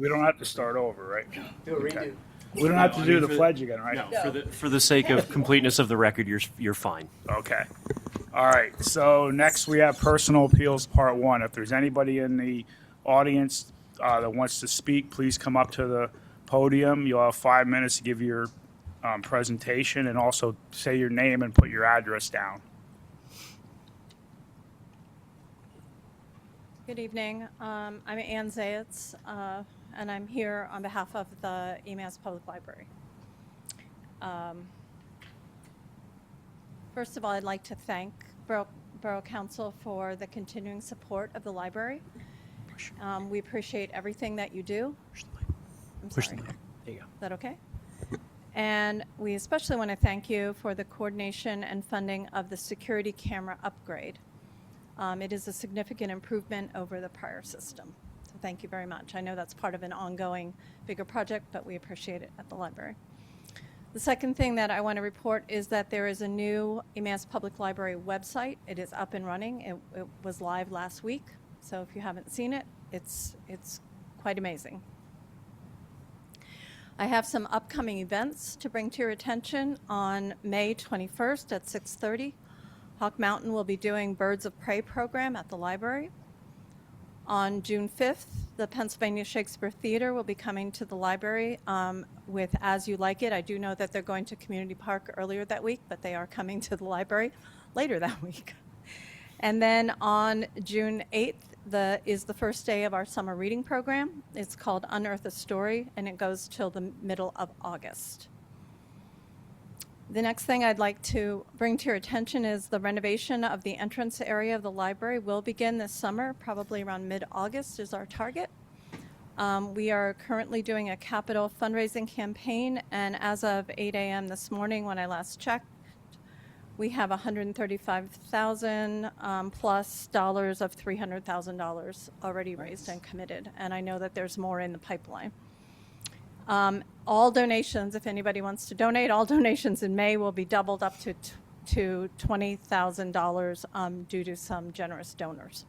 We don't have to start over, right? Do a redo. We don't have to I do mean, the for- pledge again, right? No, for the sake of completeness of the record, you're fine. Okay. All right. So next we have personal appeals part one. If there's anybody in the audience that wants to speak, please come up to the podium. You'll have 5 minutes to give your presentation and also say your name and put your address down. Good evening. I'm Ann Zayatz, and I'm here on behalf of the EMAS Public Library. First of all, I'd like to thank Borough Council for the continuing support of the library. We appreciate everything that you do. I'm Push the sorry. mic. There you go. Is that okay? And we especially want to thank you for the coordination and funding of the security camera upgrade. It is a significant improvement over the prior system. So thank you very much. I know that's part of an ongoing bigger project, but we appreciate it at the library. The second thing that I want to report is that there is a new EMAS Public Library website. It is up and running. It was live last week. So if you haven't seen it, it's quite amazing. I have some upcoming events to bring to your attention. On May 21st at 6:30, Hawk Mountain will be doing Birds of Prey program at the library. On June 5th, the Pennsylvania Shakespeare Theater will be coming to the library with As You Like It. I do know that they're going to Community Park earlier that week, but they are coming to the library later that week. And then on June 8th is the first day of our summer reading program. It's called Unearth a Story, and it goes till the middle of August. The next thing I'd like to bring to your attention is the renovation of the entrance area of the library will begin this summer, probably around mid-August is our target. We are currently doing a capital fundraising campaign, and as of 8 a.m. this morning when I last checked, we have $135,000 plus dollars of $300,000 already raised and committed, and I know that there's more in the pipeline. All donations, if anybody wants to donate, all donations in May will be doubled up to $20,000 due to some generous donors.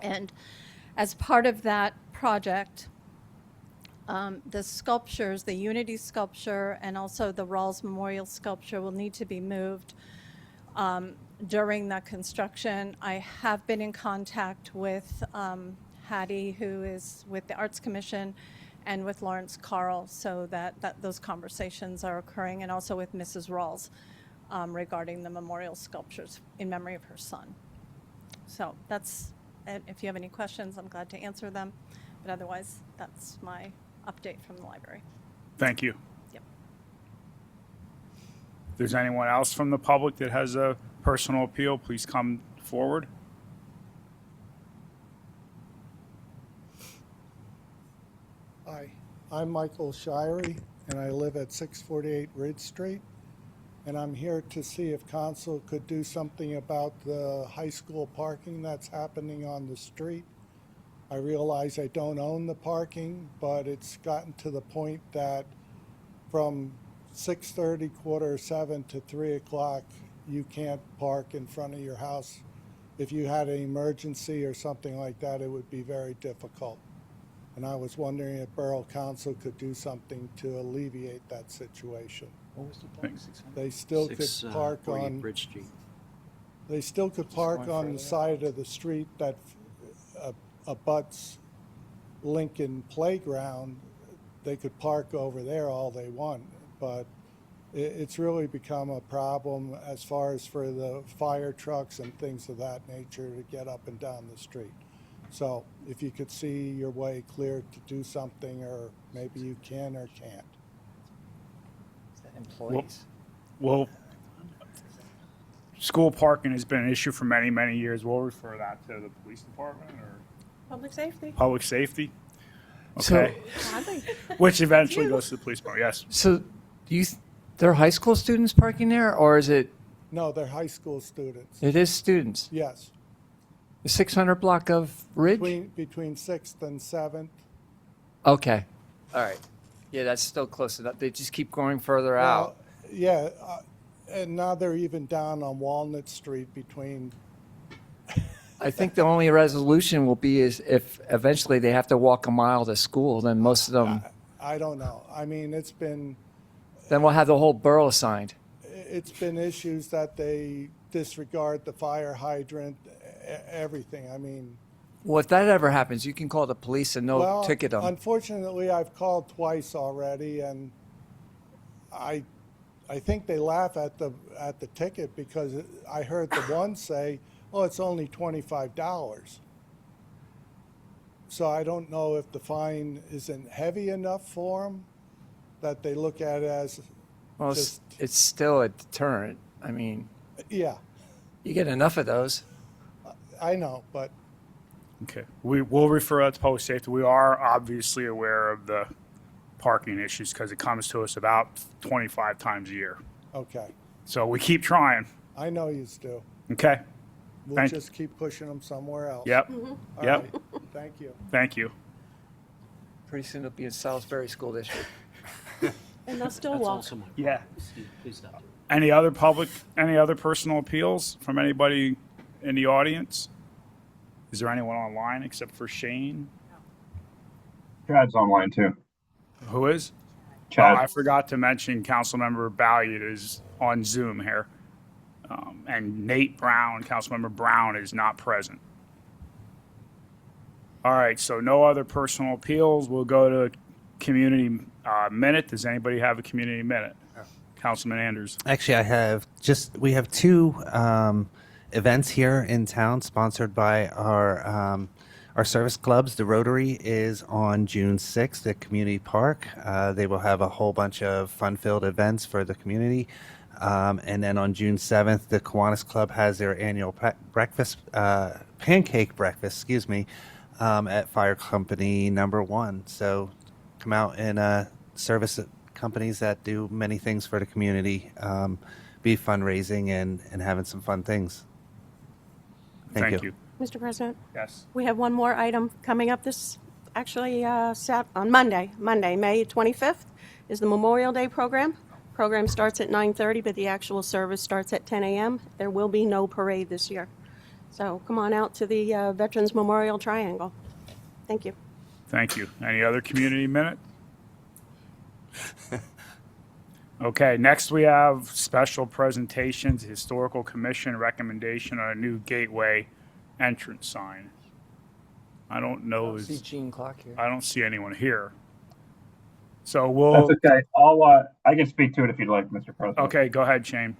And as part of that project, the sculptures, the Unity sculpture and also the Rawls Memorial sculpture will need to be moved during the construction. I have been in contact with Hattie, who is with the Arts Commission, and with Lawrence Carl, so that those conversations are occurring, and also with Mrs. Rawls regarding the memorial sculptures in memory of her son. So that's, if you have any questions, I'm glad to answer them, but otherwise, that's my update from the library. Thank you. Yep. If there's anyone else from the public that has a personal appeal, please come forward. Hi, I'm Michael Shirey, and I live at 648 Ridge Street. And I'm here to see if council could do something about the high school parking that's happening on the street. I realize I don't own the parking, but it's gotten to the point that from 6:30, 6:45 to 3 o'clock, you can't park in front of your house. If you had an emergency or something like that, it would be very difficult. And I was wondering if Borough Council could do something to alleviate that situation. What was the point? They still could park 48 on, Bridge Street. they still could park going on further the side of the street that abuts Lincoln Playground. They could park over there all they want, but it's really become a problem as far as for the fire trucks and things of that nature to get up and down the street. So if you could see your way clear to do something, or maybe you can or can't. Employees. Well, school parking has been an issue for many, many years. We'll refer that to the police department or Public safety. public safety. So- Okay. Which eventually goes to the police department, yes. So, there are high school students parking there, or is it? No, they're high school students. It is students. Yes, The 600 block of Ridge. between 6th and 7th. Okay. All right. Yeah, that's still close enough. They just keep going further out. Well, yeah, and now they're even down on Walnut Street between I think the only resolution will be is if eventually they have to walk a mile to school, then most of them, I don't know. I mean, then we'll have the whole borough signed. it's been issues that they disregard the fire hydrant, everything. I mean, Well, if that ever happens, you can call the police and well, ticket them. unfortunately, I've called twice already, and I think they laugh at the ticket because I heard the one say, "Oh, it's only $25." So I don't know if the fine isn't heavy enough for them that they look at it as Well, just it's still a deterrent. I mean, yeah. you get enough of those. I know, but Okay, we will refer that to public safety. We are obviously aware of the parking issues because it comes to us about 25 times a year. okay. So we keep trying. I know you do. Okay. We'll Thank- just keep pushing them somewhere else. Yep. All Yep. right. Thank you. Thank you. Pretty soon it'll be in Salisbury School District. And they'll still That's walk. also my. Yeah. Steve, please stop. Any other personal appeals from anybody in the audience? Is there anyone online except for Shane? Chad's online too. Who is? Chad. Oh, I forgot to mention Councilmember Balliet is on Zoom here. And Nate Brown, Councilmember Brown, is not present. All right, so no other personal appeals. We'll go to community minute. Does anybody have a community minute? Councilman Anders. Actually, we have two events here in town sponsored by our service clubs. The Rotary is on June 6th at Community Park. They will have a whole bunch of fun-filled events for the community. And then on June 7th, the Kiwanis Club has their annual pancake breakfast, at Fire Company Number 1. So come out and service companies that do many things for the community, be fundraising and having some fun things. Thank you. Mr. President, Yes. we have one more item coming up on Monday, May 25th, is the Memorial Day program. Program starts at 9:30, but the actual service starts at 10 a.m. There will be no parade this year. So come on out to the Veterans Memorial Triangle. Thank you. Thank you. Any other community minute? Okay, next we have special presentations, Historical Commission recommendation on a new gateway entrance sign. I don't know. See Gene Clark here. I don't see anyone here. So That's we'll, okay. I can speak to it if you'd like, Mr. President. okay, go ahead, Shane.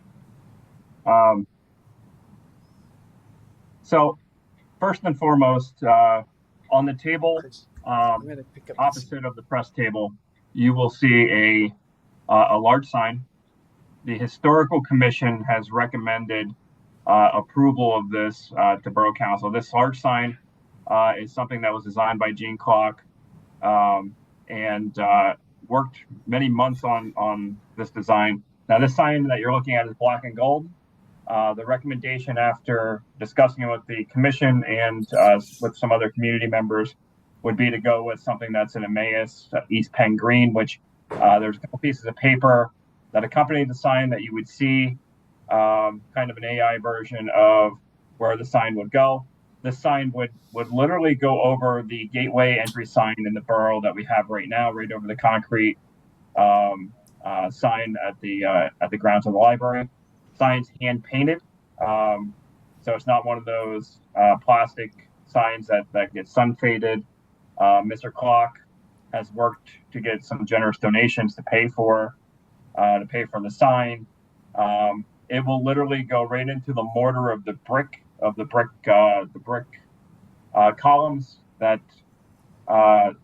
So first and foremost, on the table, I'm going to pick up this. opposite of the press table, you will see a large sign. The Historical Commission has recommended approval of this to Borough Council. This large sign is something that was designed by Gene Clark and worked many months on this design. Now, this sign that you're looking at is black and gold. The recommendation after discussing it with the commission and with some other community members would be to go with something that's an Emmaus East Penn Green, which there's a couple pieces of paper that accompany the sign that you would see, kind of an AI version of where the sign would go. This sign would literally go over the gateway entry sign in the borough that we have right now, right over the concrete sign at the grounds of the library. Sign's hand painted, so it's not one of those plastic signs that get sun faded. Mr. Clark has worked to get some generous donations to pay for the sign. It will literally go right into the mortar of the brick columns that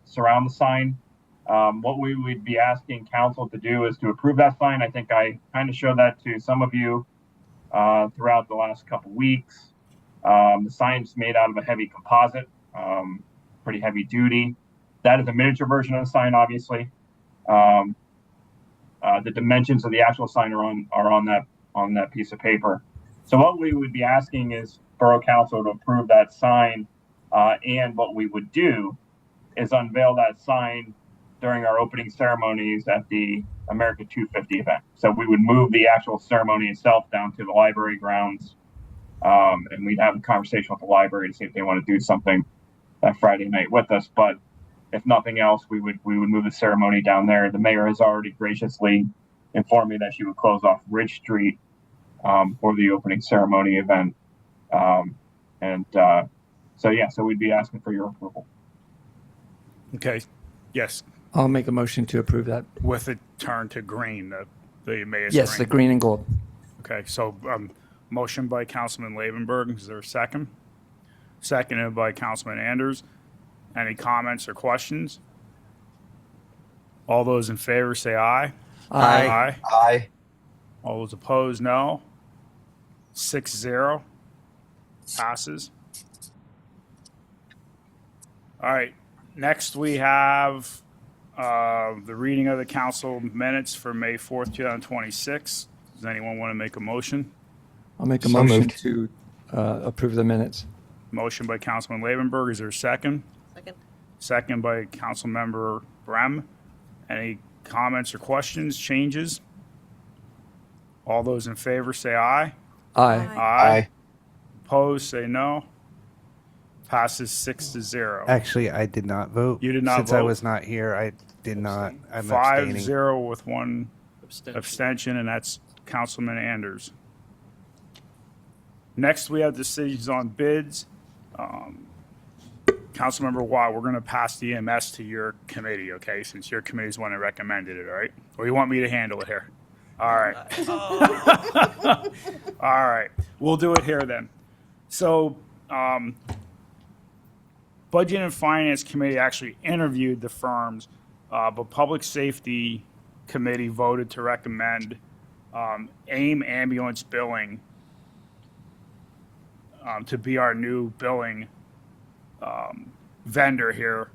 surround the sign. What we would be asking council to do is to approve that sign. I think I kind of showed that to some of you throughout the last couple weeks. The sign's made out of a heavy composite, pretty heavy duty. That is a miniature version of the sign, obviously. The dimensions of the actual sign are on that piece of paper. So what we would be asking is Borough Council to approve that sign, and what we would do is unveil that sign during our opening ceremonies at the America 250 event. So we would move the actual ceremony itself down to the library grounds and we'd have a conversation with the library to see if they want to do something that Friday night with us. But if nothing else, we would move the ceremony down there. The mayor has already graciously informed me that she would close off Ridge Street for the opening ceremony event. So we'd be asking for your approval. Okay, yes, I'll make a motion to approve that. with it turned to green, the mayor's Yes, the green and gold. Okay, so motion by Councilman Lavenberg. Is there a second? Seconded by Councilman Anders. Any comments or questions? All those in favor say aye. Aye. Aye. Aye. All those opposed, no. 6-0. Passes. All right, next we have the reading of the council minutes for May 4th, 2026. Does anyone want to make a motion? I'll make a So motion moved. to approve the minutes. Motion by Councilman Lavenberg. Is there a second? Second. Second by Councilmember Brem. Any comments or questions, changes? All those in favor say aye. Aye. Aye. Opposed, say no. Passes 6-0. Actually, I did not vote. You did not Since I vote? was not here, I did not. I'm abstaining. 5-0 with one abstention, and that's Councilman Anders. Next, we have decisions on bids. Councilmember Watt, we're going to pass the EMS to your committee, okay? Since your committee's one that recommended it, all right? Or you want me to handle it here? All right. All right. We'll do it here then. So, Budget and Finance Committee actually interviewed the firms, but Public Safety Committee voted to recommend AIM Ambulance Billing to be our new billing vendor here.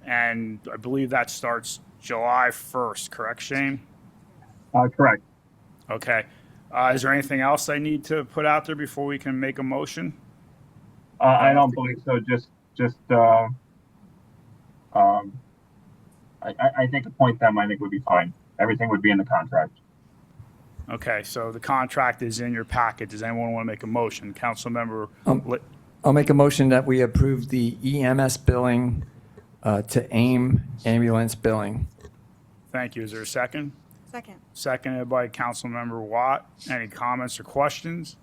And I believe that starts July 1st, correct, Shane? Correct. Okay. Is there anything else I need to put out there before we can make a motion? I don't believe so. I think appoint them. I think would be fine. Everything would be in the contract. Okay, so the contract is in your packet. Does anyone want to make a motion? Councilmember, I'll make a motion that we approve the EMS billing to AIM ambulance billing. thank you. Is there a second? Second. Seconded by Councilmember Watt. Any comments or questions?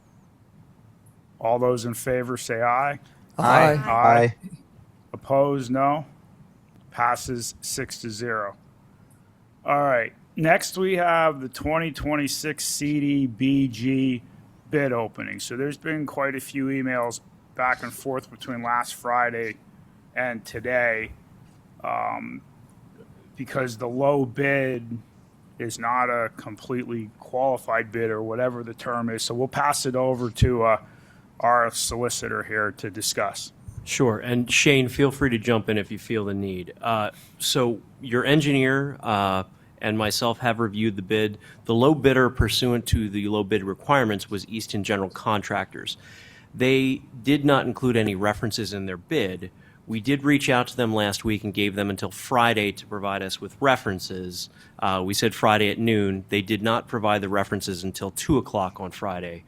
All those in favor say aye. Aye. Aye. Opposed, no. Passes 6-0. All right. Next, we have the 2026 CDBG bid opening. So there's been quite a few emails back and forth between last Friday and today because the low bid is not a completely qualified bid or whatever the term is. So we'll pass it over to our solicitor here to discuss. Sure. And Shane, feel free to jump in if you feel the need. So your engineer and myself have reviewed the bid. The low bidder pursuant to the low bid requirements was Easton General Contractors. They did not include any references in their bid. We did reach out to them last week and gave them until Friday to provide us with references. We said Friday at noon. They did not provide the references until 2 o'clock on Friday.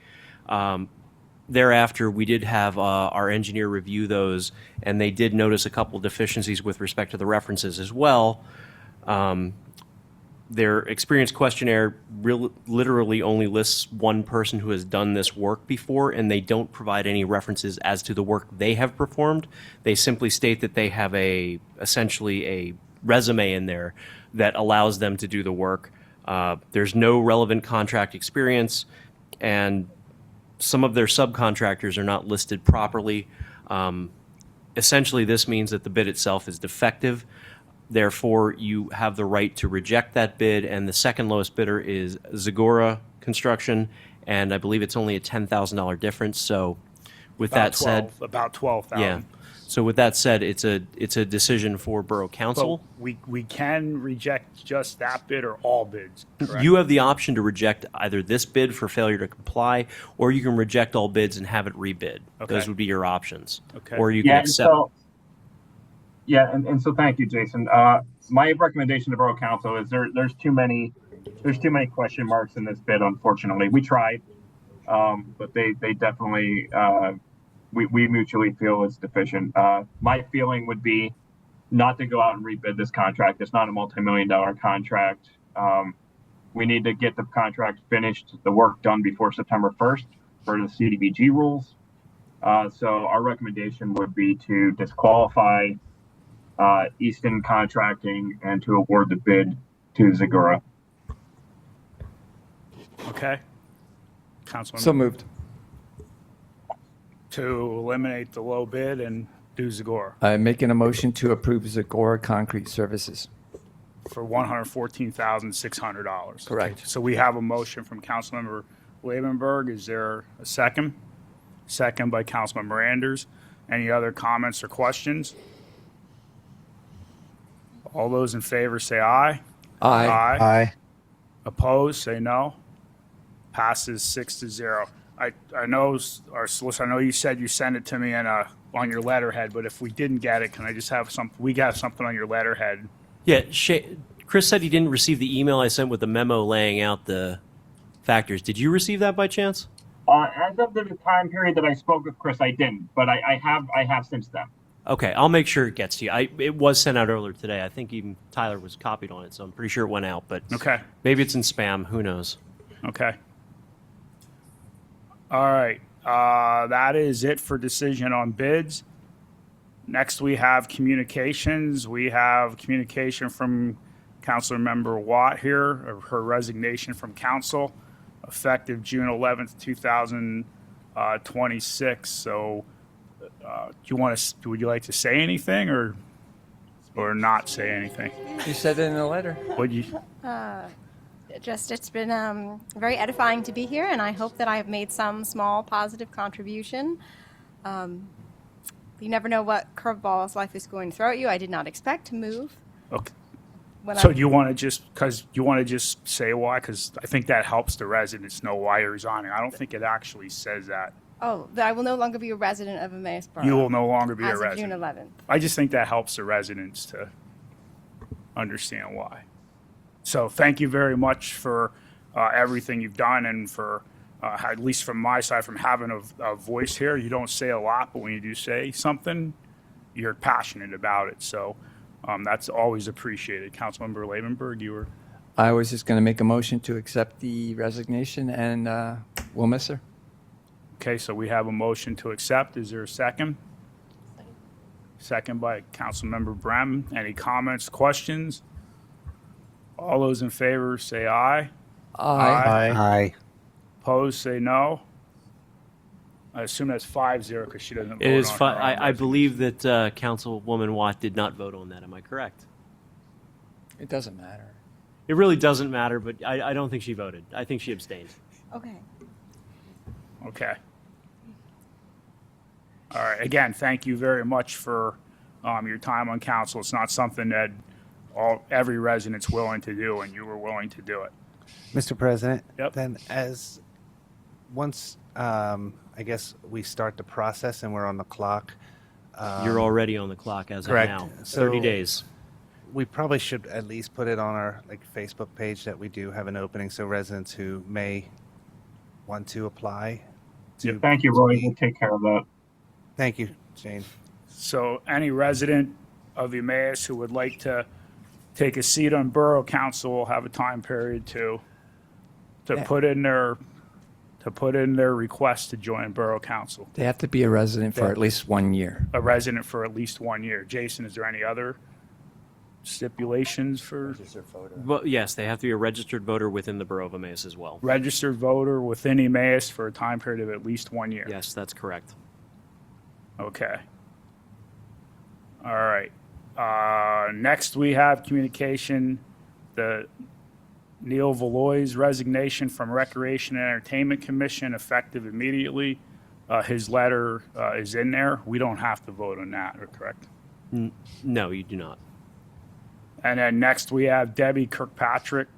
Thereafter, we did have our engineer review those, and they did notice a couple deficiencies with respect to the references as well. Their experience questionnaire literally only lists one person who has done this work before, and they don't provide any references as to the work they have performed. They simply state that they have essentially a resume in there that allows them to do the work. There's no relevant contract experience, and some of their subcontractors are not listed properly. Essentially, this means that the bid itself is defective. Therefore, you have the right to reject that bid, and the second lowest bidder is Zagora Construction, and I believe it's only a $10,000 difference. So, with that said, About 12,000. yeah. So with that said, it's a decision for Borough But Council. we can reject just that bid or all bids, correct? You have the option to reject either this bid for failure to comply, or you can reject all bids and have it rebid. Okay. Those would be your options. Okay. Or you can accept. And so thank you, Jason. My recommendation to Borough Council is there's too many question marks in this bid. Unfortunately, we tried. but they definitely, we mutually feel it's deficient. My feeling would be not to go out and rebid this contract. It's not a multi-million-dollar contract. We need to get the contract finished, the work done before September 1st for the CDBG rules. So our recommendation would be to disqualify Easton Contracting and to award the bid to Zagora. Okay. Councilman. So moved. To eliminate the low bid and do Zagora I'm making a motion to approve Zagora Concrete Services. for $114,600. Correct. Okay, so we have a motion from Councilmember Lavenberg. Is there a second? Second by Councilmember Anders. Any other comments or questions? All those in favor say aye. Aye. Opposed, say no. Passes 6-0. I know our solicitor, I know you said you sent it to me on your letterhead, but if we didn't get it, can I just have we got something on your letterhead? Yeah, Chris said he didn't receive the email I sent with the memo laying out the factors. Did you receive that by chance? As of the time period that I spoke with Chris, I didn't, but I have since then. Okay, I'll make sure it gets to you. It was sent out earlier today. I think even Tyler was copied on it, so I'm pretty sure it went out. But Okay. maybe it's in spam. Who knows? Okay. All right. That is it for decision on bids. Next, we have communications. We have communication from Councilmember Watt here, of her resignation from council, effective June 11th, 2026. So, would you like to say anything or not say anything? You said it in the letter. Would you? It's been very edifying to be here, and I hope that I have made some small positive contribution. You never know what curveballs life is going to throw at you. I did not expect to move. Okay. When So I- you want to just say why? Because I think that helps the residents know why you're resigning. I don't think it actually says that. that I will no longer be a resident of Emmaus Borough. You will no longer be a as of June resident. 11th. I just think that helps the residents to understand why. So thank you very much for everything you've done and for, at least from my side, from having a voice here. You don't say a lot, but when you do say something, you're passionate about it. So that's always appreciated. Councilmember Lavenberg, you were. I was just going to make a motion to accept the resignation, and we'll miss her. Okay, so we have a motion to accept. Is there a second? Second by Councilmember Brem. Any comments, questions? All those in favor say aye. Aye. Opposed, say no. I assume that's 5-0 because she doesn't vote It is. on her own I resignation. believe that Councilwoman Watt did not vote on that. Am I correct? It doesn't matter. It really doesn't matter, but I don't think she voted. I think she abstained. Okay. Okay. All right. Again, thank you very much for your time on council. It's not something that every resident's willing to do, and you were willing to do it. Mr. President, Yep. then once I guess we start the process and we're on the clock, You're already on the clock as correct. of now. So- 30 days. we probably should at least put it on our Facebook page that we do have an opening, so residents who may want to apply. Thank you, Roy. We'll take care of that. Thank you, Jane. So any resident of Emmaus who would like to take a seat on Borough Council will have a time period to put in their request to join Borough Council. They have to be a resident for Yeah. at least 1 year. A resident for at least 1 year. Jason, is there any other stipulations for Well, yes, they have to be a registered voter within the borough of Emmaus as well. registered voter within Emmaus for a time period of at least 1 year? Yes, that's correct. Okay. All right. Next, we have communication, the Neil Valois resignation from Recreation and Entertainment Commission effective immediately. His letter is in there. We don't have to vote on that, correct? No, you do not. And then next, we have Debbie Kirkpatrick,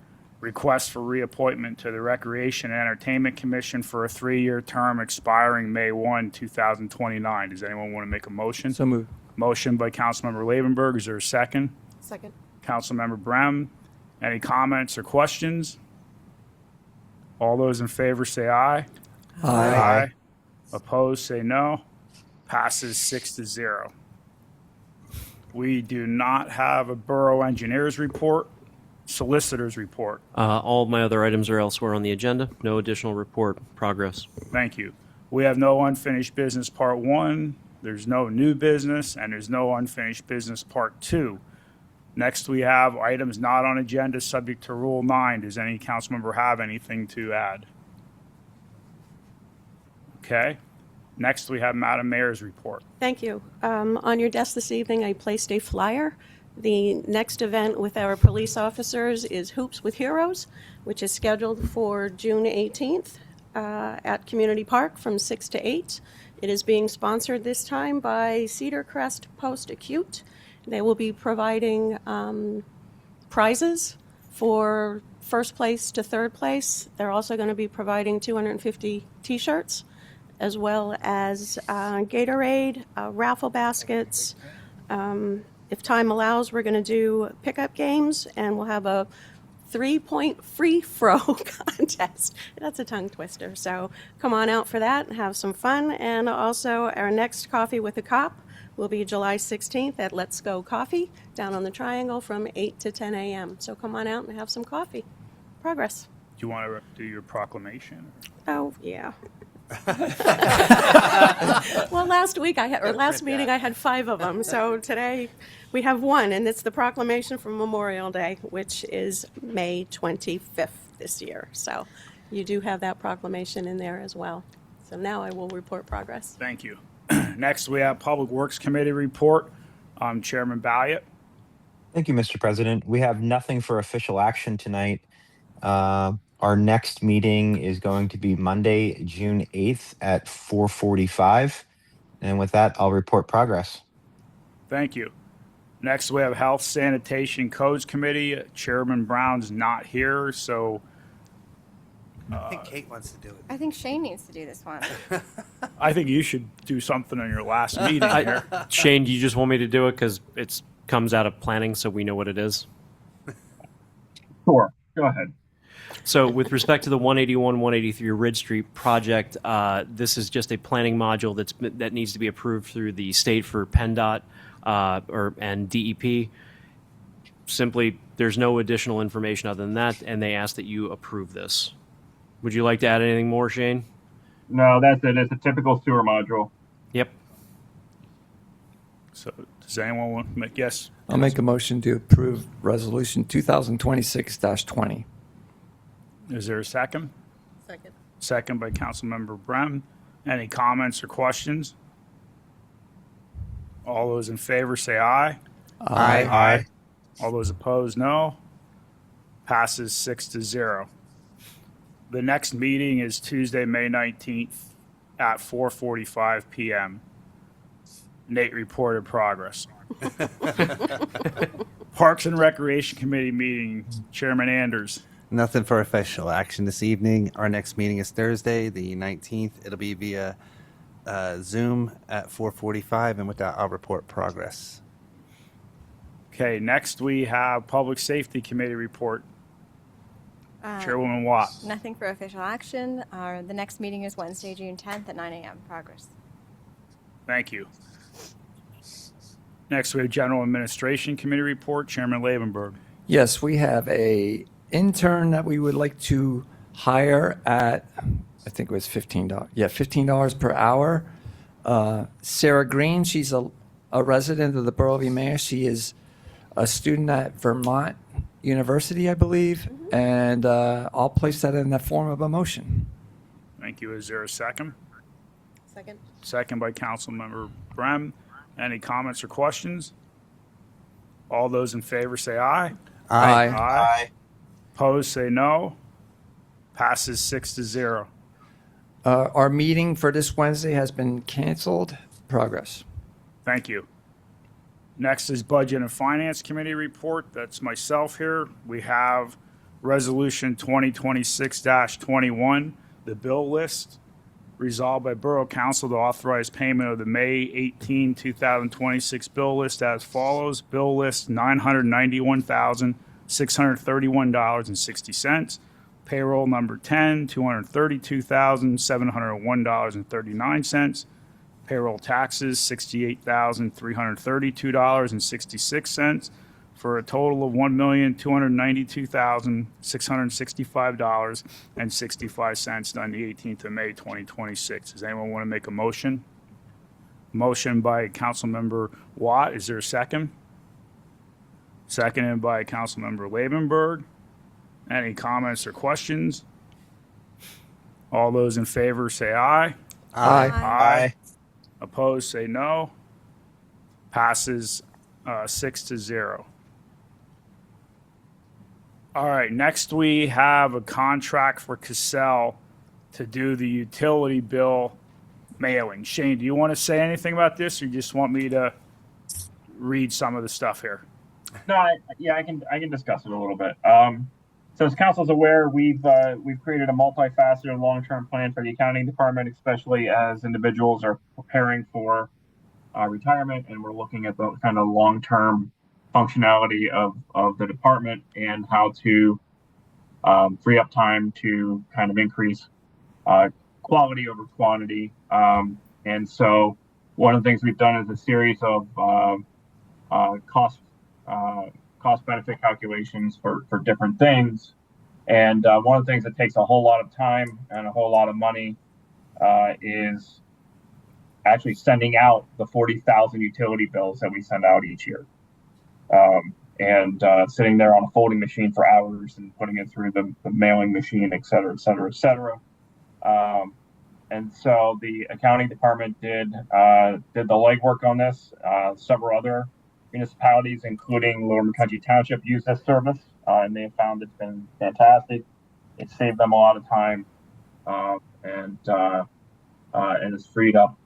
request for reappointment to the Recreation and Entertainment Commission for a 3-year term expiring May 1, 2029. Does anyone want to make a motion? So moved. Motion by Councilmember Lavenberg. Is there a second? Second. Councilmember Brem. Any comments or questions? All those in favor say aye. Aye. Opposed, say no. Passes 6-0. We do not have a borough engineer's report, solicitor's report. All of my other items are elsewhere on the agenda. No additional report. Progress. Thank you. We have no unfinished business part 1. There's no new business, and there's no unfinished business part 2. Next, we have items not on agenda subject to Rule 9. Does any council member have anything to add? Okay. Next, we have Madam Mayor's report. Thank you. On your desk this evening, I placed a flyer. The next event with our police officers is Hoops with Heroes, which is scheduled for June 18th at Community Park from 6 to 8. It is being sponsored this time by Cedar Crest Post-Acute. They will be providing prizes for first place to third place. They're also going to be providing 250 T-shirts, as well as Gatorade, raffle baskets. If time allows, we're going to do pickup games, and we'll have a 3-point free throw contest. That's a tongue twister. So come on out for that and have some fun. And also, our next Coffee with a Cop will be July 16th at Let's Go Coffee down on the Triangle from 8 to 10 a.m. So come on out and have some coffee. Progress. Do you want to do your proclamation? Oh, yeah. Well, last meeting I had 5 of them. So today we have 1, and it's the proclamation for Memorial Day, which is May 25th this year. So you do have that proclamation in there as well. So now I will report progress. Thank you. Next, we have Public Works Committee report. Chairman Balliet. Thank you, Mr. President. We have nothing for official action tonight. Our next meeting is going to be Monday, June 8th at 4:45. And with that, I'll report progress. Thank you. Next, we have Health, Sanitation, Codes Committee. Chairman Brown's not here, so I think Kate wants to do it. I think Shane needs to do this one. I think you should do something on your last meeting here. Shane, do you just want me to do it because it comes out of planning, so we know what it is? Sure. Go ahead. So with respect to the 181, 183 Ridge Street project, this is just a planning module that needs to be approved through the state for PennDOT and DEP. Simply, there's no additional information other than that, and they ask that you approve this. Would you like to add anything more, Shane? No, that's it. It's a typical sewer module. Yep. So does anyone want to make, yes? I'll make a motion to approve Resolution 2026-20. Is there a second? Second. Second by Councilmember Brem. Any comments or questions? All those in favor say aye. Aye. All those opposed, no. Passes 6-0. The next meeting is Tuesday, May 19th at 4:45 p.m. Nate reported progress. Parks and Recreation Committee meeting, Chairman Anders. Nothing for official action this evening. Our next meeting is Thursday, the 19th. It'll be via Zoom at 4:45, and with that, I'll report progress. Okay, next we have Public Safety Committee report. Chairwoman Watt. Nothing for official action. The next meeting is Wednesday, June 10th at 9 a.m. Progress. Thank you. Next we have General Administration Committee report, Chairman Lavenberg. Yes, we have a intern that we would like to hire at, I think it was $15. Yeah, $15 per hour. Sarah Green, she's a resident of the Borough of Emmaus. She is a student at Vermont University, I believe, and I'll place that in the form of a motion. Thank you. Is there a second? Second. Second by Councilmember Brem. Any comments or questions? All those in favor say aye. Aye. Aye. Opposed say no. Passes 6-0. Our meeting for this Wednesday has been canceled. Progress. Thank you. Next is Budget and Finance Committee report. That's myself here. We have Resolution 2026-21, the bill list. Resolved by Borough Council to authorize payment of the May 18, 2026 bill list as follows. Bill list $991,631.60. Payroll number 10, $232,701.39. Payroll taxes, $68,332.66, for a total of $1,292,665.65 on the 18th of May, 2026. Does anyone want to make a motion? Motion by Councilmember Watt. Is there a second? Seconded by Councilmember Labenberg. Any comments or questions? All those in favor say aye. Aye. Aye. Opposed, say no. Passes 6-0. All right, next we have a contract for Cassell to do the utility bill mailing. Shane, do you want to say anything about this, or you just want me to read some of the stuff here? No, I can discuss it a little bit. So as council's aware, we've created a multifaceted long-term plan for the accounting department, especially as individuals are preparing for retirement, and we're looking at the kind of long-term functionality of the department and how to free up time to kind of increase quality over quantity. And so one of the things we've done is a series of cost benefit calculations for different things. And one of the things that takes a whole lot of time and a whole lot of money is actually sending out the 40,000 utility bills that we send out each year. And sitting there on a folding machine for hours and putting it through the mailing machine, et cetera, et cetera, et cetera. And so the accounting department did the legwork on this. Several other municipalities, including Lower McCounty Township, use this service, and they have found it's been fantastic. It saved them a lot of time, and it's freed up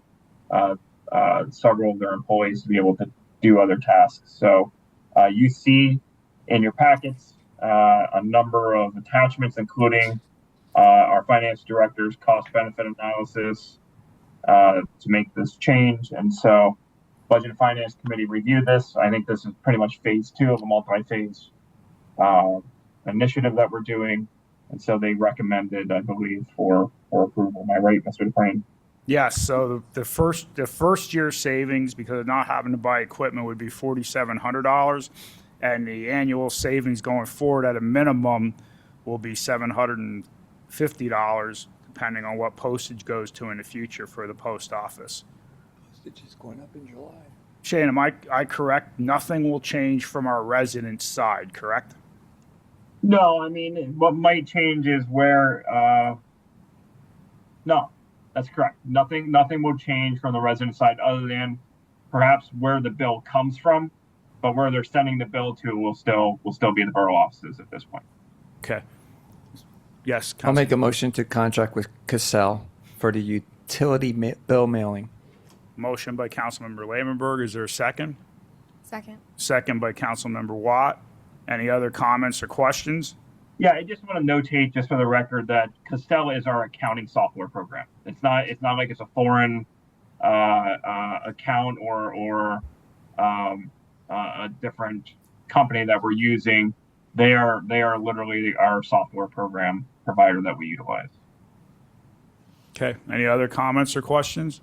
several of their employees to be able to do other tasks. So you see in your packets a number of attachments, including our finance director's cost benefit analysis to make this change. And so Budget and Finance Committee reviewed this. I think this is pretty much phase 2 of a multi-phase initiative that we're doing. And so they recommended, I believe, for approval. Am I right, Mr. Dufresne? Yes, so the first year savings, because of not having to buy equipment, would be $4,700, and the annual savings going forward at a minimum will be $750, depending on what postage goes to in the future for the post office. Postage is going up in July. Shane, am I correct? Nothing will change from our resident side, correct? No, I mean, what might change is where, no, that's correct. Nothing will change from the resident side other than perhaps where the bill comes from, but where they're sending the bill to will still be the borough offices at this point. Okay. Yes, I'll make a motion to contract with Cassell for the utility bill mailing. Motion by Councilmember Labenberg. Is there a second? Second. Second by Councilmember Watt. Any other comments or questions? Yeah, I just want to notate, just for the record, that Cassell is our accounting software program. It's not like it's a foreign account or a different company that we're using. They are literally our software program provider that we utilize. Okay. Any other comments or questions?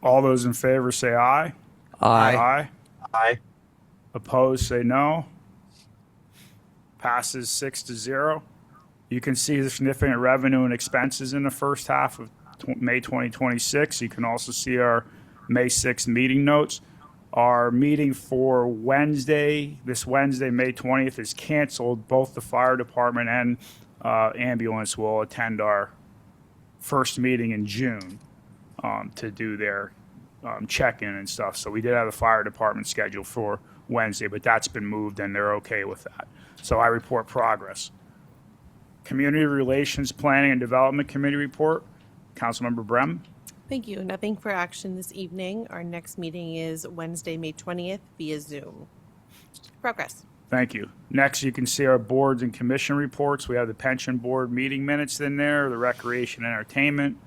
All those in favor say aye. Aye. Aye. Opposed, say no. Passes 6-0. You can see the significant revenue and expenses in the first half of May 2026. You can also see our May 6th meeting notes. Our meeting for this Wednesday, May 20th, is canceled. Both the fire department and ambulance will attend our first meeting in June to do their check-in and stuff. So we did have the fire department scheduled for Wednesday, but that's been moved and they're okay with that. So I report progress. Community Relations Planning and Development Committee report. Councilmember Brem. Thank you. Nothing for action this evening. Our next meeting is Wednesday, May 20th via Zoom. Progress. Thank you. Next, you can see our boards and commission reports. We have the pension board meeting minutes in there, the recreation and entertainment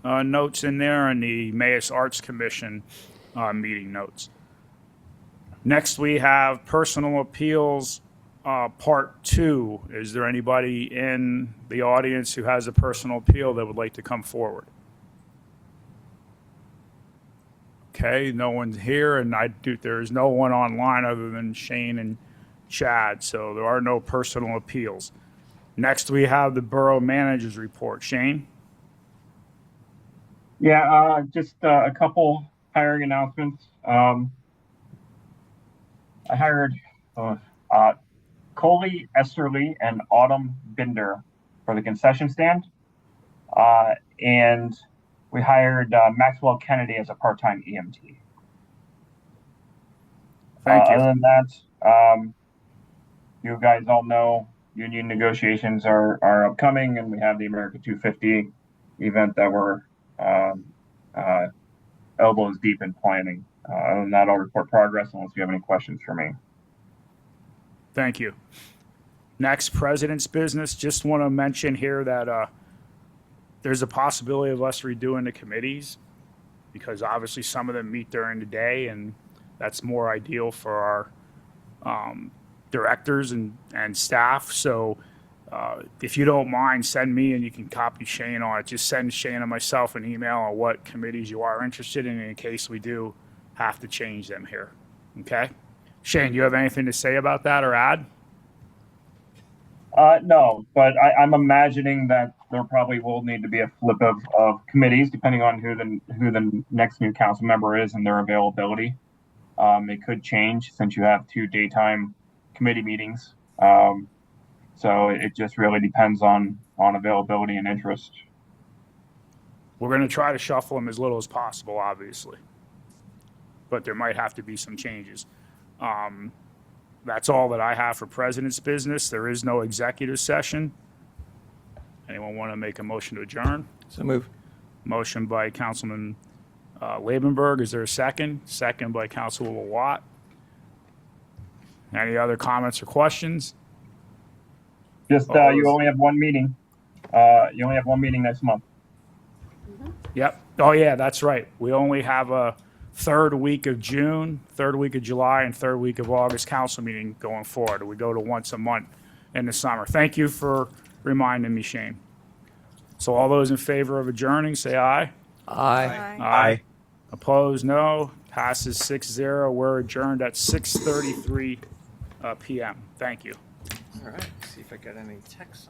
notes in there, and the Mayes Arts Commission meeting notes. Next, we have personal appeals Part 2. Is there anybody in the audience who has a personal appeal that would like to come forward? Okay, no one's here, and there's no one online other than Shane and Chad, so there are no personal appeals. Next, we have the Borough Manager's Report. Shane? Yeah, just a couple hiring announcements. I hired Coley Esterly and Autumn Binder for the concession stand. And we hired Maxwell Kennedy as a part-time EMT. Thank you. Other than that, you guys all know union negotiations are upcoming, and we have the America 250 event that we're elbows deep in planning. Other than that, I'll report progress unless you have any questions for me. Thank you. Next, President's Business. Just want to mention here that there's a possibility of us redoing the committees because obviously some of them meet during the day, and that's more ideal for our directors and staff. So if you don't mind, send me, and you can copy Shane on it. Just send Shane and myself an email on what committees you are interested in case we do have to change them here. Okay? Shane, do you have anything to say about that or add? No, but I'm imagining that there probably will need to be a flip of committees depending on who the next new council member is and their availability. It could change since you have 2 daytime committee meetings. So it just really depends on availability and interest. We're going to try to shuffle them as little as possible, obviously. But there might have to be some changes. That's all that I have for President's Business. There is no executive session. Anyone want to make a motion to adjourn? So move. Motion by Councilman Labenberg. Is there a second? Second by Councilwoman Watt. Any other comments or questions? Just you only have one meeting. You only have one meeting next month. Yep. Oh, yeah, that's right. We only have a third week of June, third week of July, and third week of August council meeting going forward. We go to once a month in the summer. Thank you for reminding me, Shane. So all those in favor of adjourning, say aye. Aye. Aye. Opposed, no. Passes 6-0. We're adjourned at 6:33 p.m. Thank you. All right. See if I got any texts.